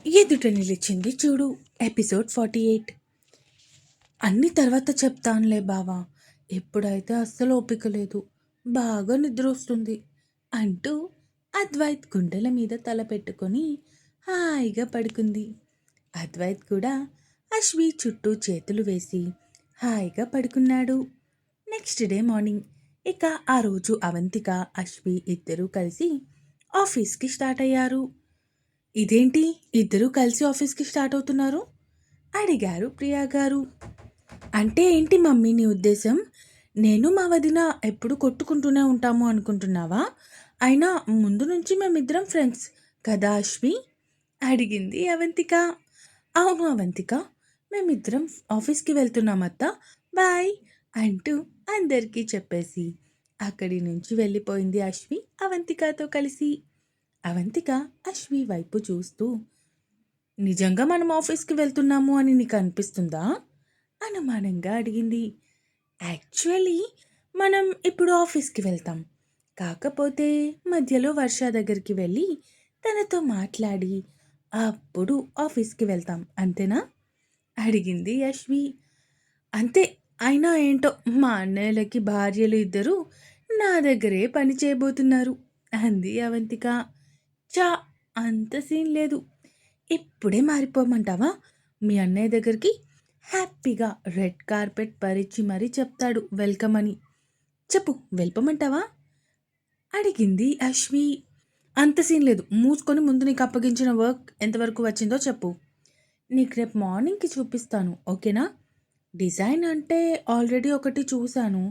ఎదుట నిలిచింది చూడు. ఎపిసోడ్ 48. అన్ని తర్వాత చెప్తానులే బావా, ఎప్పుడైతే అస్సలు ఓపిక లేదు, బాగా నిద్ర వస్తుంది అంటూ అద్వైత్ గుండెల మీద తల పెట్టుకొని హాయిగా పడుకుంది. అద్వైత్ కూడా అశ్వి చుట్టూ చేతులు వేసి హాయిగా పడుకున్నాడు. నెక్స్ట్ డే మార్నింగ్ ఇక ఆ రోజు అవంతిక అశ్వి ఇద్దరూ కలిసి ఆఫీస్కి స్టార్ట్ అయ్యారు. ఇదేంటి, ఇద్దరూ కలిసి ఆఫీస్కి స్టార్ట్ అవుతున్నారు అడిగారు ప్రియా గారు. అంటే ఏంటి మమ్మీ నీ ఉద్దేశం? నేను మా వదిన ఎప్పుడు కొట్టుకుంటూనే ఉంటాము అనుకుంటున్నావా? అయినా ముందు నుంచి మేమిద్దరం ఫ్రెండ్స్ కదా అశ్వి అడిగింది అవంతిక. అవును అవంతిక, మేమిద్దరం ఆఫీస్కి వెళ్తున్నామత్తా, బాయ్ అంటూ అందరికీ చెప్పేసి అక్కడి నుంచి వెళ్ళిపోయింది అశ్వి అవంతికతో కలిసి. అవంతిక అశ్వి వైపు చూస్తూ, నిజంగా మనం ఆఫీస్కి వెళ్తున్నాము అని నీకు అనిపిస్తుందా అనుమానంగా అడిగింది. యాక్చువల్లీ మనం ఇప్పుడు ఆఫీస్కి వెళ్తాం, కాకపోతే మధ్యలో వర్ష దగ్గరికి వెళ్ళి తనతో మాట్లాడి అప్పుడు ఆఫీస్కి వెళ్తాం, అంతేనా అడిగింది అశ్వి. అంతే, అయినా ఏంటో మా అన్నయ్యలకి భార్యలు ఇద్దరు నా దగ్గరే పని చేయబోతున్నారు అంది అవంతిక. చా, అంత సీన్ లేదు, ఇప్పుడే మారిపోమంటావా? మీ అన్నయ్య దగ్గరికి హ్యాపీగా రెడ్ కార్పెట్ పరిచి మరీ చెప్తాడు వెల్కమ్ అని. చెప్పు, వెళ్ళిపోమంటావా అడిగింది అశ్వి. అంత సీన్ లేదు, మూసుకొని ముందు నీకు అప్పగించిన వర్క్ ఎంతవరకు వచ్చిందో చెప్పు, నీకు రేపు మార్నింగ్కి చూపిస్తాను, ఓకేనా? డిజైన్ అంటే ఆల్రెడీ ఒకటి చూశాను,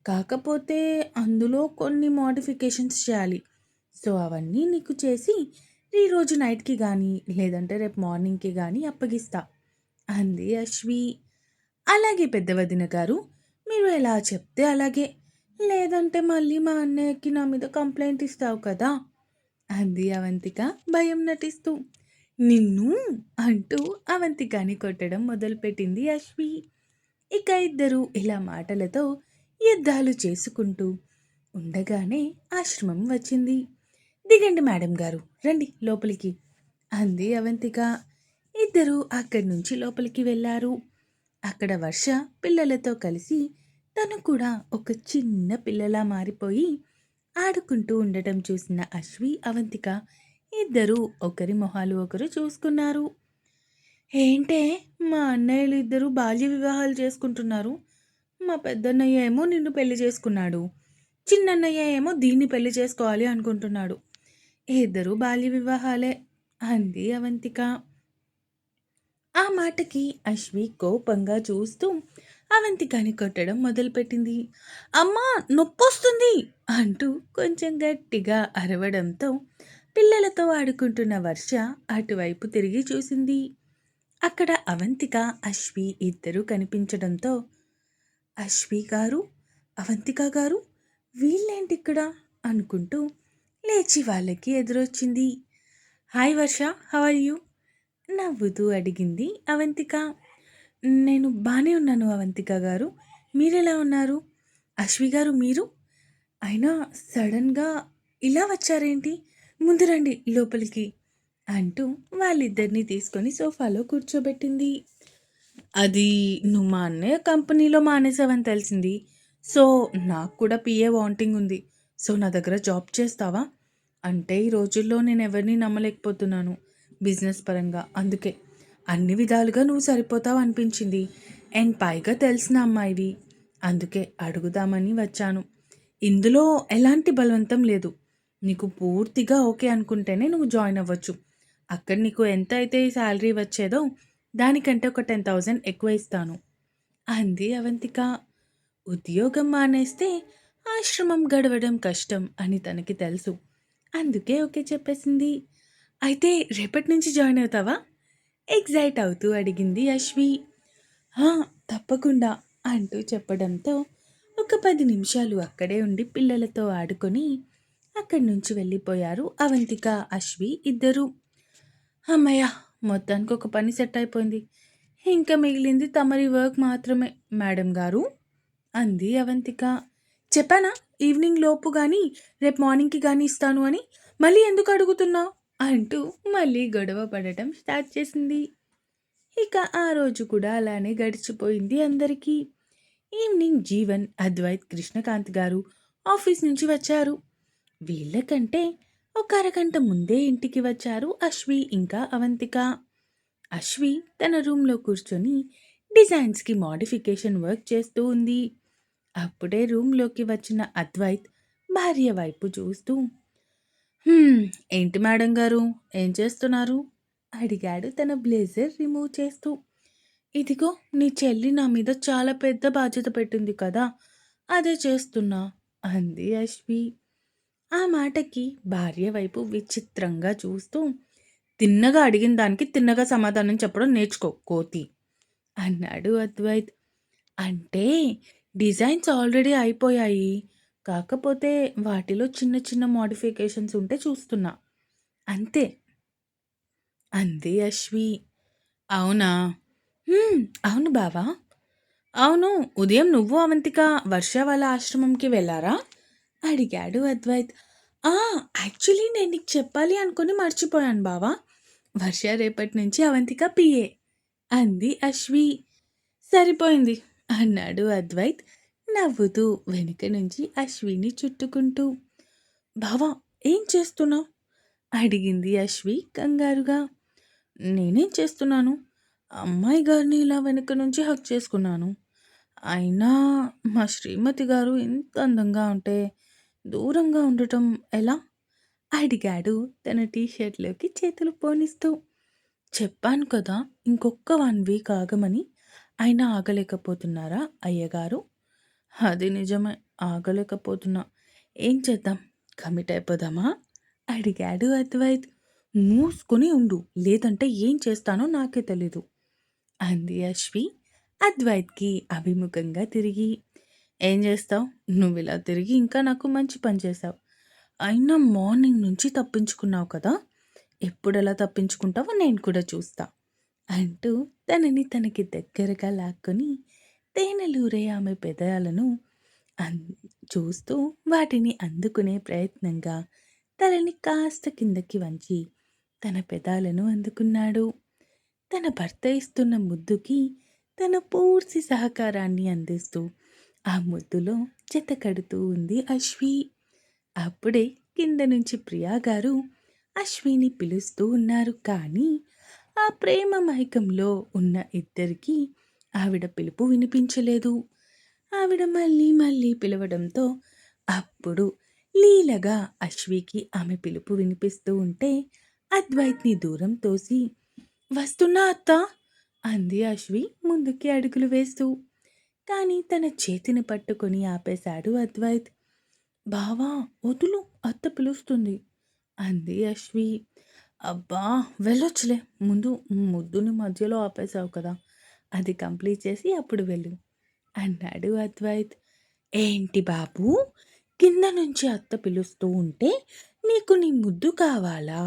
కాకపోతే అందులో కొన్ని మోడిఫికేషన్స్ చేయాలి. సో అవన్నీ నీకు చేసి ఈరోజు నైట్కి కానీ లేదంటే రేపు మార్నింగ్కి కానీ అప్పగిస్తా అంది అశ్వి. అలాగే పెద్ద వదిన గారు, మీరు ఎలా చెప్తే అలాగే, లేదంటే మళ్ళీ మా అన్నయ్యకి నా మీద కంప్లైంట్ ఇస్తావు కదా అంది అవంతిక భయం నటిస్తూ. నిన్ను అంటూ అవంతికని కొట్టడం మొదలుపెట్టింది అశ్వి. ఇక ఇద్దరు ఇలా మాటలతో యుద్ధాలు చేసుకుంటూ ఉండగానే ఆశ్రమం వచ్చింది. దిగండి మేడం గారు, రండి లోపలికి అంది అవంతిక. ఇద్దరూ అక్కడి నుంచి లోపలికి వెళ్ళారు. అక్కడ వర్ష పిల్లలతో కలిసి తను కూడా ఒక చిన్న పిల్లలా మారిపోయి ఆడుకుంటూ ఉండటం చూసిన అశ్వి అవంతిక ఇద్దరూ ఒకరి మొహాలు ఒకరు చూసుకున్నారు. ఏంటే, మా అన్నయ్యలు ఇద్దరు బాల్య వివాహాలు చేసుకుంటున్నారు, మా పెద్దన్నయ్య ఏమో నిన్ను పెళ్లి చేసుకున్నాడు, చిన్నన్నయ్య ఏమో దీన్ని పెళ్లి చేసుకోవాలి అనుకుంటున్నాడు, ఇద్దరు బాల్య వివాహాలే అంది అవంతిక. ఆ మాటకి అశ్వి కోపంగా చూస్తూ అవంతికని కొట్టడం మొదలుపెట్టింది. అమ్మా, నొప్పొస్తుంది అంటూ కొంచెం గట్టిగా అరవడంతో పిల్లలతో ఆడుకుంటున్న వర్ష అటువైపు తిరిగి చూసింది. అక్కడ అవంతిక అశ్వి ఇద్దరూ కనిపించడంతో, అశ్వి గారు, అవంతిక గారు, వీళ్ళేంటిక్కడ అనుకుంటూ లేచి వాళ్ళకి ఎదురొచ్చింది. Hi Varsha, how are you నవ్వుతూ అడిగింది అవంతిక. నేను బాగానే ఉన్నాను అవంతిక గారు, మీరెలా ఉన్నారు? అశ్వి గారు మీరు, అయినా సడన్గా ఇలా వచ్చారేంటి, ముందు రండి లోపలికి అంటూ వాళ్ళిద్దరినీ తీసుకొని సోఫాలో కూర్చోబెట్టింది. అది నువ్వు మా అన్నయ్య కంపెనీలో మానేసావని తెలిసింది, సో నాకు కూడా పిఏ వాంటింగ్ ఉంది, సో నా దగ్గర జాబ్ చేస్తావా అంటే ఈ రోజుల్లో నేను ఎవరిని నమ్మలేకపోతున్నాను బిజినెస్ పరంగా, అందుకే అన్ని విధాలుగా నువ్వు సరిపోతావు అనిపించింది, అండ్ పైగా తెలిసిన అమ్మాయివి, అందుకే అడుగుదామని వచ్చాను. ఇందులో ఎలాంటి బలవంతం లేదు, నీకు పూర్తిగా ఓకే అనుకుంటేనే నువ్వు జాయిన్ అవ్వచ్చు. అక్కడ నీకు ఎంత అయితే శాలరీ వచ్చేదో దానికంటే ఒక 10,000 ఎక్కువ ఇస్తాను అంది అవంతిక. ఉద్యోగం మానేస్తే ఆశ్రమం గడవడం కష్టం అని తనకి తెలుసు, అందుకే ఓకే చెప్పేసింది. అయితే రేపటి నుంచి జాయిన్ అవుతావా ఎగ్జైట్ అవుతూ అడిగింది అశ్వి. "హా, తప్పకుండా" అంటూ చెప్పడంతో ఒక 10 నిమిషాలు అక్కడే ఉండి పిల్లలతో ఆడుకొని అక్కడి నుంచి వెళ్ళిపోయారు అవంతిక అశ్వి ఇద్దరు. అమ్మయ్య, మొత్తానికి ఒక పని సెట్ అయిపోయింది, ఇంకా మిగిలింది తమరి వర్క్ మాత్రమే మేడం గారు అంది అవంతిక. చెప్పానా ఈవినింగ్ లోపు కానీ రేపు మార్నింగ్కి కానీ ఇస్తాను అని, మళ్ళీ ఎందుకు అడుగుతున్నావు అంటూ మళ్ళీ గొడవ పడటం స్టార్ట్ చేసింది. ఇక ఆ రోజు కూడా అలానే గడిచిపోయింది అందరికీ. ఈవినింగ్ జీవన్, అద్వైత్, కృష్ణకాంత్ గారు ఆఫీస్ నుంచి వచ్చారు. వీళ్ళకంటే ఒక అరగంట ముందే ఇంటికి వచ్చారు అశ్వి ఇంకా అవంతిక. అశ్వి తన రూమ్లో కూర్చొని డిజైన్స్కి మోడిఫికేషన్ వర్క్ చేస్తూ ఉంది. అప్పుడే రూమ్లోకి వచ్చిన అద్వైత్ భార్య వైపు చూస్తూ, "హ్మ్, ఏంటి మేడం గారు, ఏం చేస్తున్నారు?" అడిగాడు తన బ్లేజర్ రిమూవ్ చేస్తూ. "ఇదిగో నీ చెల్లి నా మీద చాలా పెద్ద బాధ్యత పెట్టింది కదా, అదే చేస్తున్నా" అంది అశ్వి. ఆ మాటకి భార్య వైపు విచిత్రంగా చూస్తూ, "తిన్నగా అడిగిన దానికి తిన్నగా సమాధానం చెప్పడం నేర్చుకో కోతి" అన్నాడు అద్వైత్. "అంటే డిజైన్స్ ఆల్రెడీ అయిపోయాయి. కాకపోతే వాటిలో చిన్న చిన్న మోడిఫికేషన్స్ ఉంటే చూస్తున్నా అంతే" అంది అశ్వి. "అవునా? హ్మ్. అవును బావా. అవును, ఉదయం నువ్వు అవంతిక వర్ష వాళ్ళ ఆశ్రమంకి వెళ్ళారా?" అడిగాడు అద్వైత్. "ఆ! యాక్చువల్లీ నేను నీకు చెప్పాలి అనుకుని మర్చిపోయాను బావా. వర్ష రేపటి నుంచి అవంతిక పిఏ" అంది అశ్వి. "సరిపోయింది" అన్నాడు అద్వైత్ నవ్వుతూ వెనుక నుంచి అశ్విని చుట్టుకుంటూ. "బావా, ఏం చేస్తున్నావు?" అడిగింది అశ్వి కంగారుగా. "నేనేం చేస్తున్నాను? అమ్మాయి గారిని ఇలా వెనుక నుంచి హగ్ చేసుకున్నాను. అయినా మా శ్రీమతి గారు ఇంత అందంగా ఉంటే దూరంగా ఉండటం ఎలా?" అడిగాడు తన టీషర్ట్లోకి చేతులు పోనిస్తూ. "చెప్పాను కదా, ఇంకొక్క 1 వీక్ ఆగమని. అయినా ఆగలేకపోతున్నారా అయ్యగారు?" "అది నిజమే, ఆగలేకపోతున్నా. ఏం చేద్దాం, కమిట్ అయిపోదామా?" అడిగాడు అద్వైత్. "మూసుకొని ఉండు, లేదంటే ఏం చేస్తానో నాకే తెలీదు" అంది అశ్వి అద్వైత్కి అభిముఖంగా తిరిగి. "ఏం చేస్తావు, నువ్వు ఇలా తిరిగి ఇంకా నాకు మంచి పని చేసావు. అయినా మార్నింగ్ నుంచి తప్పించుకున్నావు కదా, ఎప్పుడెలా తప్పించుకుంటావో నేను కూడా చూస్తా" అంటూ తనని తనకి దగ్గరగా లాక్కొని తేనెలూరే ఆమె పెదాలను అన్ చూస్తూ వాటిని అందుకునే ప్రయత్నంగా తలని కాస్త కిందకి వంచి తన పెదాలను అందుకున్నాడు. తన భర్త ఇస్తున్న ముద్దుకి తన పూర్తి సహకారాన్ని అందిస్తూ ఆ ముద్దులో జతకడుతూ ఉంది అశ్వి. అప్పుడే కింద నుంచి ప్రియా గారు అశ్విని పిలుస్తూ ఉన్నారు. కానీ ఆ ప్రేమ మైకంలో ఉన్న ఇద్దరికీ ఆవిడ పిలుపు వినిపించలేదు. ఆవిడ మళ్ళీ మళ్ళీ పిలవడంతో అప్పుడు లీలగా అశ్వికి ఆమె పిలుపు వినిపిస్తూ ఉంటే అద్వైత్ని దూరం తోసి, "వస్తున్నా అత్తా" అంది అశ్వి ముందుకి అడుగులు వేస్తూ. కానీ తన చేతిని పట్టుకొని ఆపేశాడు అద్వైత్. "బావా, వదులు, అత్త పిలుస్తుంది" అంది అశ్వి. "అబ్బా, వెళ్ళొచ్చులే, ముందు ముద్దుని మధ్యలో ఆపేశావు కదా, అది కంప్లీట్ చేసి అప్పుడు వెళ్ళు" అన్నాడు అద్వైత్. "ఏంటి బాబు, కింద నుంచి అత్త పిలుస్తూ ఉంటే నీకు నీ ముద్దు కావాలా?"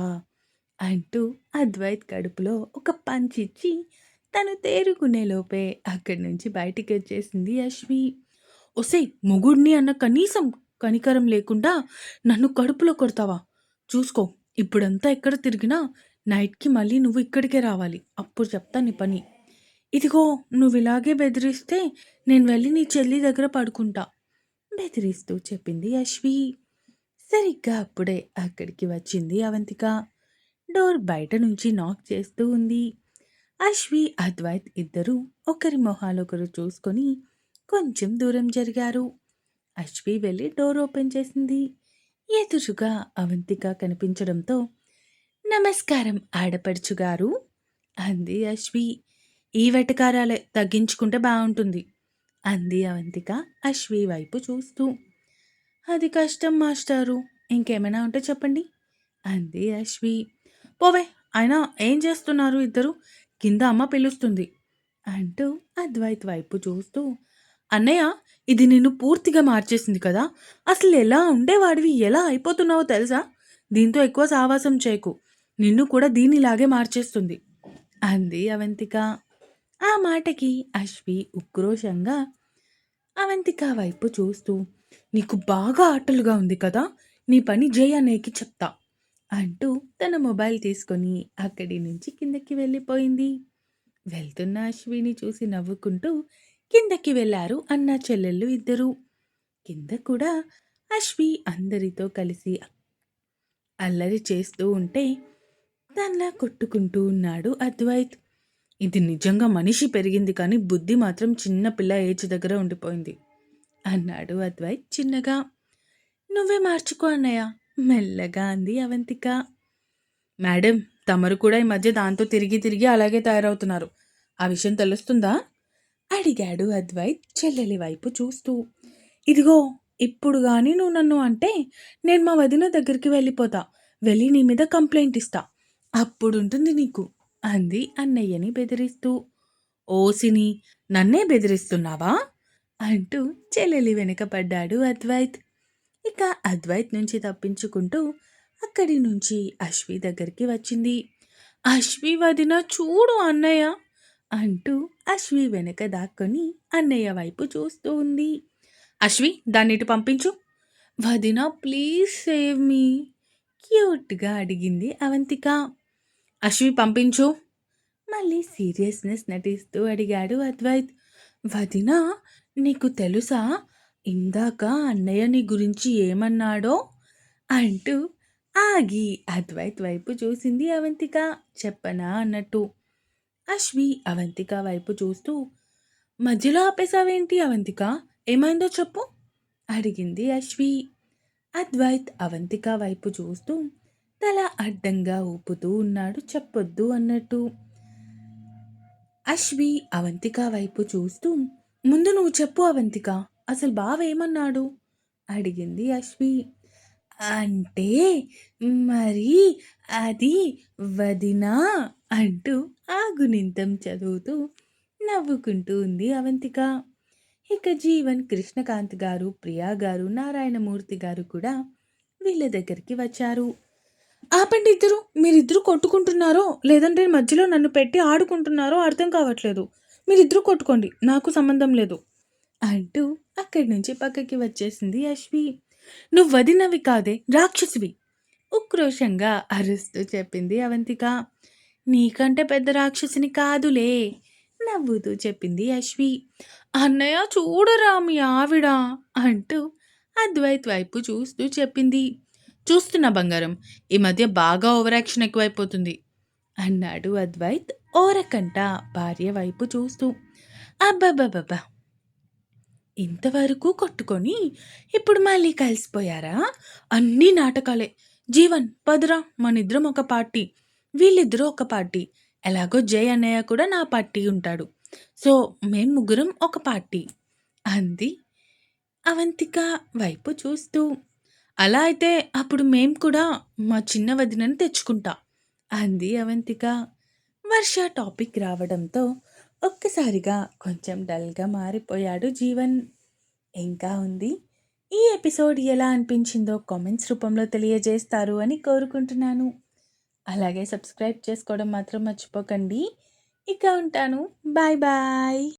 అంటూ అద్వైత్ కడుపులో ఒక పంచిచ్చి తను తేరుకునే లోపే అక్కడి నుంచి బయటికి వచ్చేసింది అశ్వి. "ఒసేయ్ మొగుడిని అన్న కనీసం కనికరం లేకుండా నన్ను కడుపులో కొడతావా? చూసుకో, ఇప్పుడంతా ఎక్కడ తిరిగినా నైట్‌కి మళ్ళీ నువ్వు ఇక్కడికే రావాలి. అప్పుడు చెప్తా నీ పని. ఇదిగో, నువ్విలాగే బెదిరిస్తే నేను వెళ్ళి నీ చెల్లి దగ్గర పడుకుంటా" బెదిరిస్తూ చెప్పింది అశ్వి. సరిగ్గా అప్పుడే అక్కడికి వచ్చింది అవంతిక. డోర్ బయట నుంచి నాక్ చేస్తూ ఉంది. అశ్వి, అద్వైత్ ఇద్దరూ ఒకరి మొహాలొకరు చూసుకొని కొంచెం దూరం జరిగారు. అశ్వి వెళ్ళి డోర్ ఓపెన్ చేసింది. ఎదురుగా అవంతిక కనిపించడంతో, "నమస్కారం ఆడపడుచు గారు" అంది అశ్వి. "ఈ వెటకారాలే తగ్గించుకుంటే బావుంటుంది" అంది అవంతిక అశ్వి వైపు చూస్తూ. "అది కష్టం మాస్టారు, ఇంకేమైనా ఉంటే చెప్పండి" అంది అశ్వి. "పోవే, అయినా ఏం చేస్తున్నారు ఇద్దరు, కింద అమ్మ పిలుస్తుంది" అంటూ అద్వైత్ వైపు చూస్తూ. "అన్నయ్య, ఇది నిన్ను పూర్తిగా మార్చేసింది కదా, అసలు ఎలా ఉండేవాడివి ఎలా అయిపోతున్నావో తెలుసా? దీంతో ఎక్కువ సావాసం చేయకు, నిన్ను కూడా దీనిలాగే మార్చేస్తుంది" అంది అవంతిక. ఆ మాటకి అశ్వి ఉక్రోషంగా అవంతిక వైపు చూస్తూ, "నీకు బాగా ఆటలుగా ఉంది కదా, నీ పని జయ అన్నయ్యకి చెప్తా" అంటూ తన మొబైల్ తీసుకొని అక్కడి నుంచి కిందకి వెళ్ళిపోయింది. వెళ్తున్న అశ్విని చూసి నవ్వుకుంటూ కిందకి వెళ్ళారు అన్నా చెల్లెళ్ళు ఇద్దరూ. కింద కూడా అశ్వి అందరితో కలిసి అల్లరి చేస్తూ ఉంటే తనలా కొట్టుకుంటూ ఉన్నాడు అద్వైత్. ఇది నిజంగా మనిషి పెరిగింది కానీ బుద్ధి మాత్రం చిన్న పిల్ల ఏజ్ దగ్గర ఉండిపోయింది అన్నాడు అద్వైత్ చిన్నగా. నువ్వే మార్చుకో అన్నయ్య మెల్లగా అంది అవంతిక. మేడం, తమరు కూడా ఈ మధ్య దాంతో తిరిగి తిరిగి అలాగే తయారవుతున్నారు. ఆ విషయం తెలుస్తుందా అడిగాడు అద్వైత్ చెల్లెలి వైపు చూస్తూ. ఇదిగో, ఇప్పుడు గాని నువ్వు నన్ను అంటే నేను మా వదిన దగ్గరికి వెళ్ళిపోతా. వెళ్ళి నీ మీద కంప్లైంట్ ఇస్తా. అప్పుడుంటుంది నీకు అంది అన్నయ్యని బెదిరిస్తూ. ఓసిని, నన్నే బెదిరిస్తున్నావా అంటూ చెల్లెలి వెనుక పడ్డాడు అద్వైత్. ఇక అద్వైత్ నుంచి తప్పించుకుంటూ అక్కడి నుంచి అశ్వి దగ్గరికి వచ్చింది. అశ్వి వదిన చూడు అన్నయ్య అంటూ అశ్వి వెనక దాక్కొని అన్నయ్య వైపు చూస్తూ ఉంది. అశ్వి, దాన్ని ఇటు పంపించు. వదిన ప్లీజ్ సేవ్ మీ క్యూట్గా అడిగింది అవంతిక. అశ్వి పంపించు మళ్ళీ సీరియస్నెస్ నటిస్తూ అడిగాడు అద్వైత్. వదిన, నీకు తెలుసా ఇందాక అన్నయ్య నీ గురించి ఏమన్నాడో అంటూ ఆగి అద్వైత్ వైపు చూసింది అవంతిక. చెప్పనా అన్నట్టు. అశ్వి అవంతిక వైపు చూస్తూ, మధ్యలో ఆపేశావేంటి అవంతిక, ఏమైందో చెప్పు అడిగింది అశ్వి. అద్వైత్ అవంతిక వైపు చూస్తూ తల అడ్డంగా ఊపుతూ ఉన్నాడు చెప్పొద్దు అన్నట్టు. అశ్వి అవంతిక వైపు చూస్తూ, ముందు నువ్వు చెప్పు అవంతిక, అసలు బావేమన్నాడు అడిగింది అశ్వి. అంటే మరి అది వదినా అంటూ ఆగునింతం చదువుతూ నవ్వుకుంటూ ఉంది అవంతిక. ఇక జీవన్, కృష్ణకాంత్ గారు, ప్రియా గారు, నారాయణమూర్తి గారు కూడా వీళ్ళ దగ్గరికి వచ్చారు. ఆపండి ఇద్దరు, మీరిద్దరు కొట్టుకుంటున్నారో లేదంటే మధ్యలో నన్ను పెట్టి ఆడుకుంటున్నారో అర్థం కావట్లేదు. మీరిద్దరు కొట్టుకోండి, నాకు సంబంధం లేదు అంటూ అక్కడి నుంచి పక్కకి వచ్చేసింది అశ్వి. నువ్వు వదినవి కాదే, రాక్షసివి ఉక్రోషంగా అరుస్తూ చెప్పింది అవంతిక. నీకంటే పెద్ద రాక్షసిని కాదులే నవ్వుతూ చెప్పింది అశ్వి. అన్నయ్య చూడరా మీ ఆవిడ అంటూ అద్వైత్ వైపు చూస్తూ చెప్పింది. చూస్తున్నా బంగారం, ఈ మధ్య బాగా ఓవర్ యాక్షన్ ఎక్కువైపోతుంది అన్నాడు అద్వైత్ ఓరకంట భార్య వైపు చూస్తూ. అబ్బాబ్బాబ్బా, ఇంతవరకు కొట్టుకొని ఇప్పుడు మళ్ళీ కలిసిపోయారా? అన్నీ నాటకాలే. జీవన్, పదరా, మనిద్దరం ఒక పార్టీ, వీళ్ళిద్దరూ ఒక పార్టీ, ఎలాగో జై అన్నయ్య కూడా నా పార్టీ ఉంటాడు, సో మేం ముగ్గురం ఒక పార్టీ అంది అవంతిక వైపు చూస్తూ. అలా అయితే అప్పుడు మేం కూడా మా చిన్న వదినని తెచ్చుకుంటా అంది అవంతిక. వర్ష టాపిక్ రావడంతో ఒక్కసారిగా కొంచెం డల్గా మారిపోయాడు జీవన్. ఇంకా ఉంది. ఈ ఎపిసోడ్ ఎలా అనిపించిందో కామెంట్స్ రూపంలో తెలియజేస్తారు అని కోరుకుంటున్నాను. అలాగే సబ్స్క్రైబ్ చేసుకోవడం మాత్రం మర్చిపోకండి. ఇక ఉంటాను. Bye bye.